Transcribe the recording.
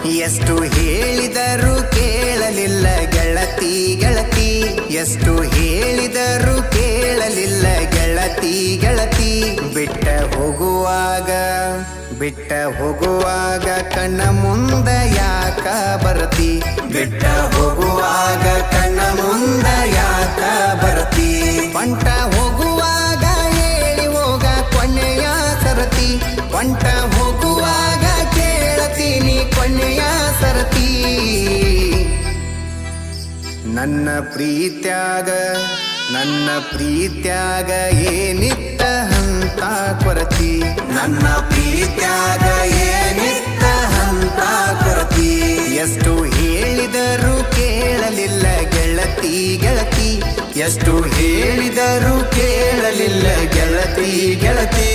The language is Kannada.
ಎಷ್ಟು ಹೇಳಿದರೂ ಕೇಳಲಿಲ್ಲ ಗೆಳತಿ ಗೆಳತಿ, ಎಷ್ಟು ಹೇಳಿದರೂ ಕೇಳಲಿಲ್ಲ ಗೆಳತಿ ಗೆಳತಿ. ಬಿಟ್ಟ ಹೋಗುವಾಗ ಕಣ್ಣ ಮುಂದ ಯಾಕ ಬರತಿ, ಬಿಟ್ಟ ಹೋಗುವಾಗ ಕಣ್ಣ ಮುಂದ ಯಾಕ ಬರತಿ. ಬಂಟ ಹೋಗುವಾಗ ಹೇಳಿ ಹೋಗ ಕೊನೆಯ ಸರತಿ, ಬಂಟ ಹೋಗುವಾಗ ಕೇಳತೀನಿ ಕೊನೆಯ ಸರತಿ. ನನ್ನ ಪ್ರೀತ್ಯಾಗ ಏನಿತ್ತ ಹಂತ ಕೊರತಿ, ನನ್ನ ಪ್ರೀತ್ಯಾಗ ಏನಿತ್ತ ಹಂತ ಕೊರತಿ. ಎಷ್ಟು ಹೇಳಿದರೂ ಕೇಳಲಿಲ್ಲ ಗೆಳತಿ ಗೆಳತಿ, ಎಷ್ಟು ಹೇಳಿದರೂ ಕೇಳಲಿಲ್ಲ ಗೆಳತಿ ಗೆಳತಿ.